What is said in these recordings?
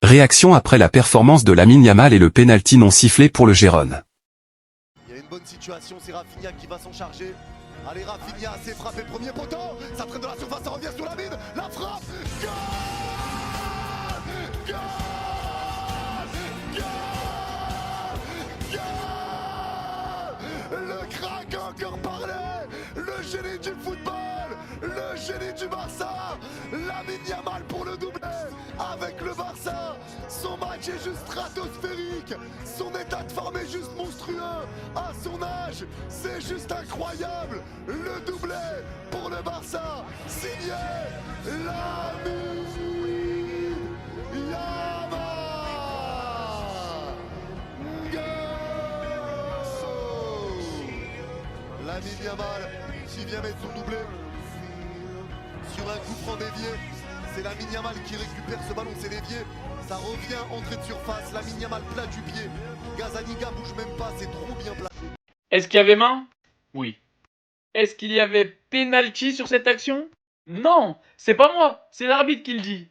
Réaction après la performance de Lamine Yamal et le pénalty non sifflé pour le Gérone. Il y a une bonne situation, c'est Rafinha qui va s'en charger. Allez, Rafinha, c'est frappé le premier poteau. Ça traîne de la surface, ça revient sur Lamine. La frappe. Goal! Goal! Goal! Goal! Le crack a encore parlé. Le génie du football. Le génie du Barça. Lamine Yamal pour le doublé. Avec le Barça, son match est juste stratosphérique. Son état de forme est juste monstrueux. À son âge, c'est juste incroyable. Le doublé pour le Barça, signé Lamine Yamal. Lamine Yamal qui vient mettre son doublé sur un coup franc dévié. C'est Lamine Yamal qui récupère ce ballon, c'est dévié. Ça revient, entrée de surface. Lamine Yamal plat du pied. Gazaniga bouge même pas, c'est trop bien placé. Est-ce qu'il y avait main? Oui. Est-ce qu'il y avait penalty sur cette action? Non, c'est pas moi, c'est l'arbitre qui le dit.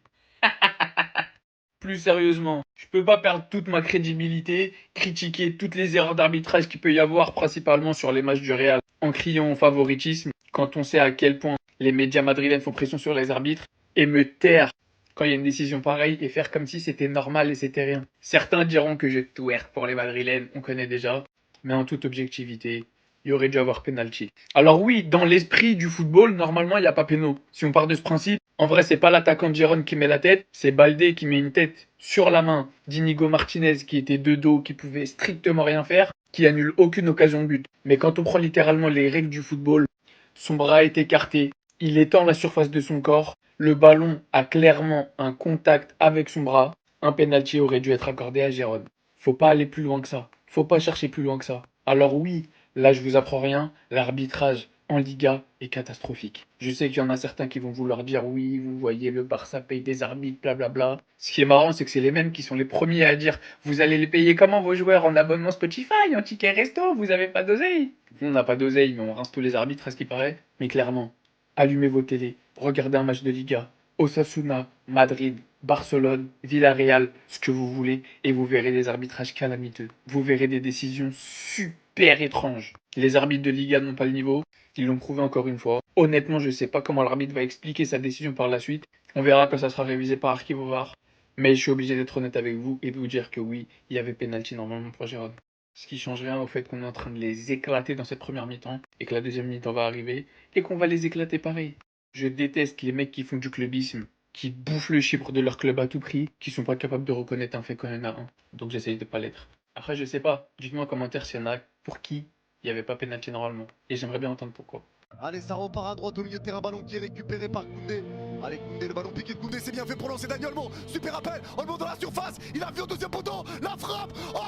Plus sérieusement, je peux pas perdre toute ma crédibilité, critiquer toutes les erreurs d'arbitrage qu'il peut y avoir, principalement sur les matchs du Real, en criant au favoritisme, quand on sait à quel point les médias madrilènes font pression sur les arbitres, et me taire quand il y a une décision pareille et faire comme si c'était normal et c'était rien. Certains diront que je twerk pour les madrilènes, on connaît déjà, mais en toute objectivité, il y aurait dû avoir penalty. Alors oui, dans l'esprit du football, normalement, il n'y a pas péno. Si on part de ce principe, en vrai, c'est pas l'attaquant de Gérone qui met la tête, c'est Baldé qui met une tête sur la main d'Inigo Martinez qui était de dos, qui pouvait strictement rien faire, qui annule aucune occasion de but. Mais quand on prend littéralement les règles du football, son bras est écarté, il étend la surface de son corps, le ballon a clairement un contact avec son bras, un penalty aurait dû être accordé à Gérone. Faut pas aller plus loin que ça. Faut pas chercher plus loin que ça. Alors oui, là je vous apprends rien, l'arbitrage en Liga est catastrophique. Je sais qu'il y en a certains qui vont vouloir dire oui, vous voyez, le Barça paye des arbitres, blablabla. Ce qui est marrant, c'est que c'est les mêmes qui sont les premiers à dire vous allez les payer comment vos joueurs en abonnement Spotify, en ticket resto, vous avez pas d'oseille. On n'a pas d'oseille, mais on rince tous les arbitres à ce qui paraît. Mais clairement, allumez vos télés, regardez un match de Liga, Osasuna, Madrid, Barcelone, Villarreal, ce que vous voulez, et vous verrez des arbitrages calamiteux. Vous verrez des décisions super étranges. Les arbitres de Liga n'ont pas le niveau, ils l'ont prouvé encore une fois. Honnêtement, je sais pas comment l'arbitre va expliquer sa décision par la suite. On verra quand ça sera révisé par Archivovar. Mais je suis obligé d'être honnête avec vous et de vous dire que oui, il y avait penalty normalement pour Gérone. Ce qui change rien au fait qu'on est en train de les éclater dans cette première mi-temps et que la deuxième mi-temps va arriver et qu'on va les éclater pareil. Je déteste les mecs qui font du clubisme, qui bouffent le chiffre de leur club à tout prix, qui sont pas capables de reconnaître un fait quand il y en a un. Donc j'essaye de pas l'être. Après, je sais pas, dites-moi en commentaire s'il y en a pour qui il n'y avait pas penalty normalement. Et j'aimerais bien entendre pourquoi. Allez, ça repart à droite au milieu de terrain, ballon qui est récupéré par Koundé. Allez, Koundé, le ballon piqué de Koundé, c'est bien fait pour lancer Dani Olmo. Super appel, Olmo dans la surface, il a vu au deuxième poteau, la frappe. Oh,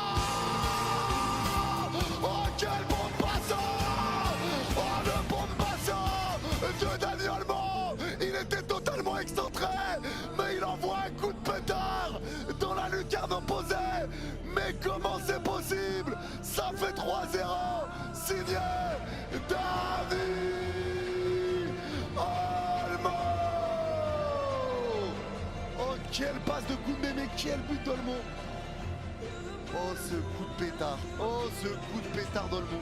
oh quel bon passant. Oh, le bon passant de Dani Olmo. Il était totalement excentré, mais il envoie un coup de pétard dans la lucarne opposée. Mais comment c'est possible? Ça fait 3-0, signé Dani Olmo. Oh, quelle passe de Koundé, mais quel but d'Olmo. Oh, ce coup de pétard. Oh, ce coup de pétard d'Olmo.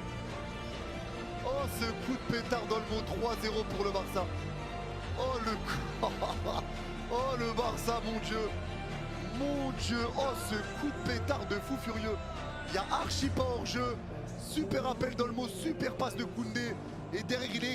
Oh, ce coup de pétard d'Olmo. 3-0 pour le Barça. Oh, le coup. Oh, le Barça, mon Dieu. Mon Dieu. Oh, ce coup de pétard de fou furieux. Il y a archi pas hors jeu. Super appel d'Olmo, super passe de Koundé. Et derrière, il est